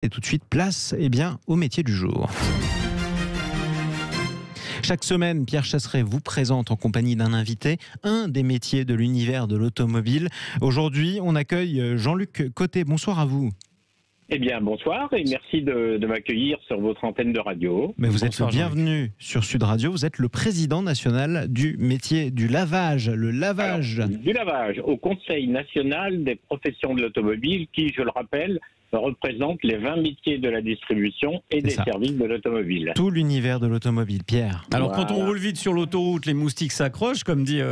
Et tout de suite, place au métier du jour. Chaque semaine, Pierre Chasseret vous présente en compagnie d'un invité un des métiers de l'univers de l'automobile. Aujourd'hui, on accueille Jean-Luc Côté. Bonsoir à vous. Eh bien, bonsoir et merci de m'accueillir sur votre antenne de radio. Mais vous êtes le bienvenu sur Sud Radio. Vous êtes le président national du métier du lavage. Le lavage. Alors, du lavage au Conseil national des professions de l'automobile qui, je le rappelle, représente les 20 métiers de la distribution et des services de l'automobile. Tout l'univers de l'automobile, Pierre. Alors quand on roule vite sur l'autoroute, les moustiques s'accrochent, comme dit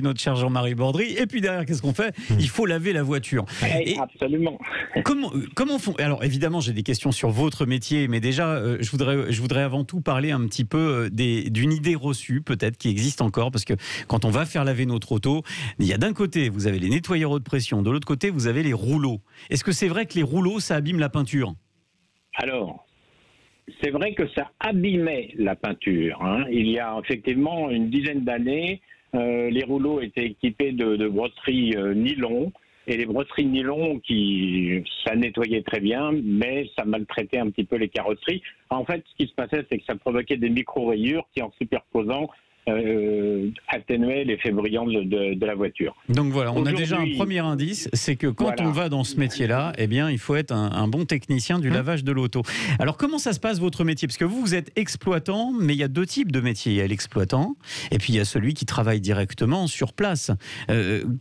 notre cher Jean-Marie Bordry. Et puis derrière, qu'est-ce qu'on fait ? Il faut laver la voiture. Et absolument. Comment font ? Alors évidemment, j'ai des questions sur votre métier, mais déjà, je voudrais avant tout parler un petit peu d'une idée reçue, peut-être, qui existe encore, parce que quand on va faire laver notre auto, il y a d'un côté, vous avez les nettoyeurs haute pression, de l'autre côté, vous avez les rouleaux. Est-ce que c'est vrai que les rouleaux, ça abîme la peinture ? Alors, c'est vrai que ça abîmait la peinture. Il y a effectivement une dizaine d'années, les rouleaux étaient équipés de brosseries nylon. Et les brosseries nylon, ça nettoyait très bien, mais ça maltraitait un petit peu les carrosseries. En fait, ce qui se passait, c'est que ça provoquait des micro-rayures qui, en superposant, atténuer l'effet brillant de la voiture. Donc voilà, on a déjà un premier indice, c'est que quand on va dans ce métier-là, eh bien, il faut être un bon technicien du lavage de l'auto. Alors comment ça se passe votre métier ? Parce que vous êtes exploitant, mais il y a deux types de métiers. Il y a l'exploitant et puis il y a celui qui travaille directement sur place.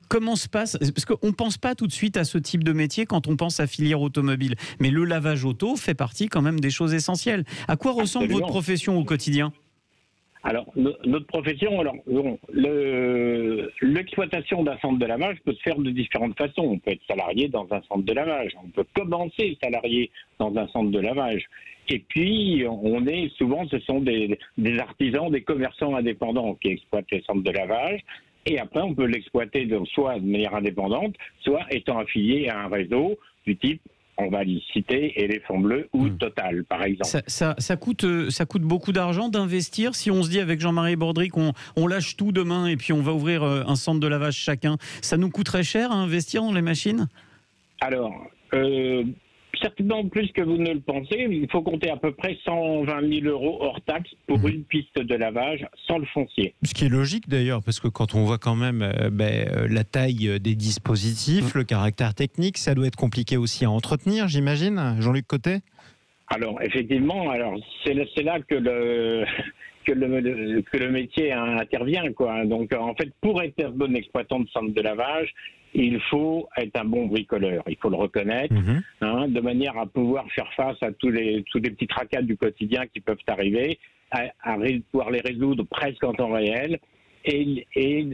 Comment se passe ? Parce qu'on ne pense pas tout de suite à ce type de métier quand on pense à filière automobile. Mais le lavage auto fait partie quand même des choses essentielles. À quoi ressemble votre profession au quotidien ? Alors, notre profession, l'exploitation d'un centre de lavage peut se faire de différentes façons. On peut être salarié dans un centre de lavage, on peut commencer salarié dans un centre de lavage. Et puis, ce sont des artisans, des commerçants indépendants qui exploitent les centres de lavage. Et après, on peut l'exploiter soit de manière indépendante, soit étant affilié à un réseau du type, on va les citer, Éléphant Bleu ou Total, par exemple. Ça coûte beaucoup d'argent d'investir. Si on se dit avec Jean-Marie Bordry qu'on lâche tout demain et puis on va ouvrir un centre de lavage chacun, ça nous coûterait cher à investir dans les machines ? Alors, certainement plus que vous ne le pensez. Il faut compter à peu près 120 000 € hors taxe pour une piste de lavage sans le foncier. Ce qui est logique d'ailleurs, parce que quand on voit quand même la taille des dispositifs, le caractère technique, ça doit être compliqué aussi à entretenir, j'imagine, Jean-Luc Côté ? Alors, effectivement, c'est là que le métier intervient, quoi. Donc, en fait, pour être un bon exploitant de centre de lavage, il faut être un bon bricoleur, il faut le reconnaître, de manière à pouvoir faire face à tous les petits tracas du quotidien qui peuvent arriver, à pouvoir les résoudre presque en temps réel et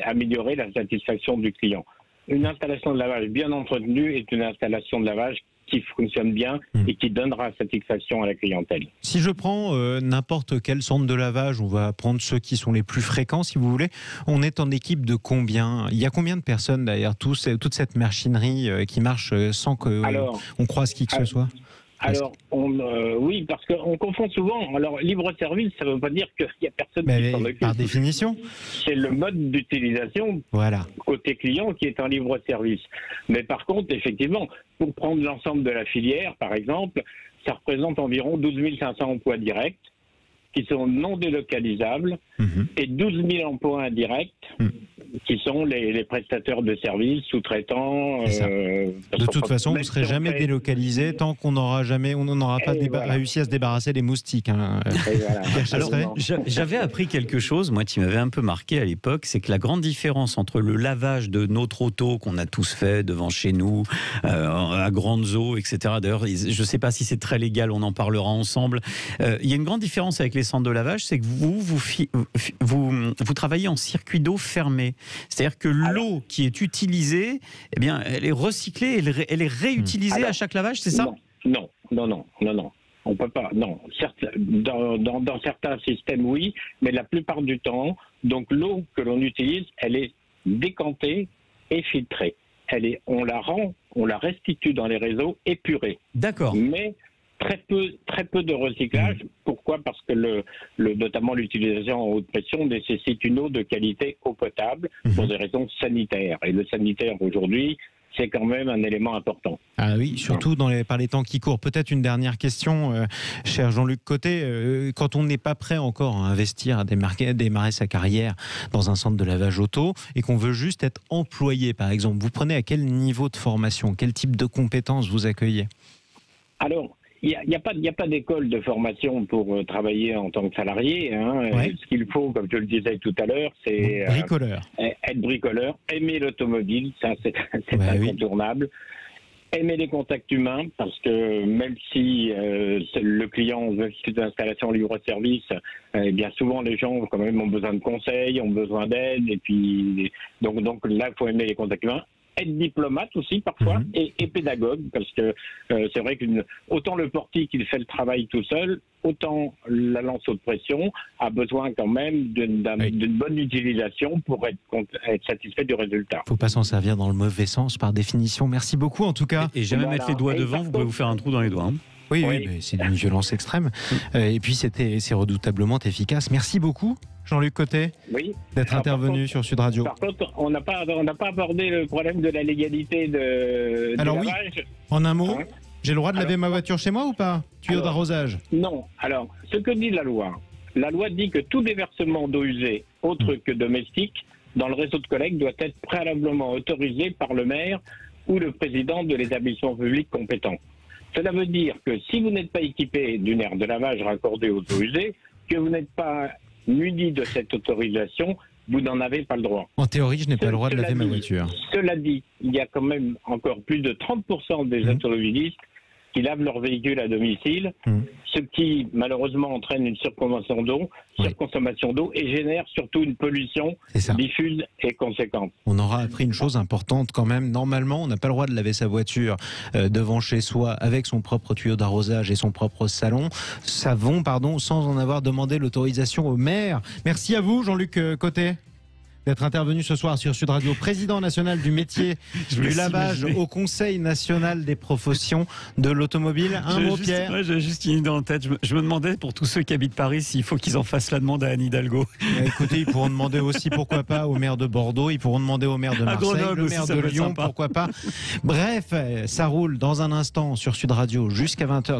améliorer la satisfaction du client. Une installation de lavage bien entretenue est une installation de lavage qui fonctionne bien et qui donnera satisfaction à la clientèle. Si je prends n'importe quel centre de lavage, on va prendre ceux qui sont les plus fréquents, si vous voulez, on est en équipe de combien ? Il y a combien de personnes derrière toute cette machinerie qui marche sans qu'on croise qui que ce soit ? Alors, oui, parce qu'on confond souvent. Alors, libre-service, ça ne veut pas dire qu'il n'y a personne qui s'en occupe. Par définition. C'est le mode d'utilisation côté client qui est en libre-service. Mais par contre, effectivement, pour prendre l'ensemble de la filière, par exemple, ça représente environ 12 500 emplois directs qui sont non délocalisables et 12 000 emplois indirects qui sont les prestataires de services, sous-traitants. De toute façon, vous ne serez jamais délocalisé tant qu'on n'aura pas réussi à se débarrasser des moustiques. Alors, j'avais appris quelque chose, moi, qui m'avait un peu marqué à l'époque, c'est que la grande différence entre le lavage de notre auto qu'on a tous fait devant chez nous, à grandes eaux, etc. D'ailleurs, je ne sais pas si c'est très légal, on en parlera ensemble. Il y a une grande différence avec les centres de lavage, c'est que vous travaillez en circuit d'eau fermé. C'est-à-dire que l'eau qui est utilisée, eh bien, elle est recyclée, elle est réutilisée à chaque lavage, c'est ça ? Non. On peut pas. Non. Certes, dans certains systèmes, oui, mais la plupart du temps, donc l'eau que l'on utilise, elle est décantée et filtrée. On la restitue dans les réseaux épurée. D'accord. Mais très peu de recyclage. Pourquoi ? Parce que notamment l'utilisation en haute pression nécessite une eau de qualité eau potable pour des raisons sanitaires. Et le sanitaire aujourd'hui, c'est quand même un élément important. Ah oui, surtout par les temps qui courent. Peut-être une dernière question, cher Jean-Luc Côté. Quand on n'est pas prêt encore à investir, à démarrer sa carrière dans un centre de lavage auto et qu'on veut juste être employé, par exemple, vous prenez à quel niveau de formation? Quel type de compétences vous accueillez? Alors, il n'y a pas d'école de formation pour travailler en tant que salarié. Ouais. Ce qu'il faut, comme je le disais tout à l'heure, c'est bricoleur. Être bricoleur, aimer l'automobile, ça c'est incontournable. Oui. Aimer les contacts humains, parce que même si le client veut une installation libre-service, bien souvent les gens quand même ont besoin de conseils, ont besoin d'aide, et puis donc là il faut aimer les contacts humains. Être diplomate aussi parfois et pédagogue, parce que c'est vrai autant le portique il fait le travail tout seul, autant la lance haute pression a besoin quand même d'une bonne utilisation pour être satisfait du résultat. Il ne faut pas s'en servir dans le mauvais sens par définition. Merci beaucoup en tout cas. Et jamais mettre les doigts devant, vous pouvez vous faire un trou dans les doigts. Oui, mais c'est d'une violence extrême. Et puis c'est redoutablement efficace. Merci beaucoup, Jean-Luc Côté, d'être intervenu sur Sud Radio. Par contre, on n'a pas abordé le problème de la légalité du lavage. Oui, en un mot, j'ai le droit de laver ma voiture chez moi ou pas? Tuyau d'arrosage? Non. Alors, ce que dit la loi dit que tout déversement d'eau usée, autre que domestique, dans le réseau de collecte doit être préalablement autorisé par le maire ou le président de l'établissement public compétent. Cela veut dire que si vous n'êtes pas équipé d'une aire de lavage raccordée aux eaux usées, que vous n'êtes pas muni de cette autorisation, vous n'en avez pas le droit. En théorie, je n'ai pas le droit de laver ma voiture. Cela dit, il y a quand même encore plus de 30% des automobilistes qui lavent leur véhicule à domicile, ce qui malheureusement entraîne une surconsommation d'eau et génère surtout une pollution diffuse et conséquente. On aura appris une chose importante quand même. Normalement, on n'a pas le droit de laver sa voiture devant chez soi avec son propre tuyau d'arrosage et son propre savon, sans en avoir demandé l'autorisation au maire. Merci à vous, Jean-Luc Côté, d'être intervenu ce soir sur Sud Radio, président national du métier du lavage au Conseil national des professions de l'automobile. Un mot, Pierre? J'ai juste une idée en tête. Je me demandais, pour tous ceux qui habitent Paris, s'il faut qu'ils en fassent la demande à Anne Hidalgo. Écoutez, ils pourront demander aussi, pourquoi pas, au maire de Bordeaux, ils pourront demander au maire de Marseille, le maire de Lyon, pourquoi pas. Bref, ça roule dans un instant sur Sud Radio jusqu'à 20h.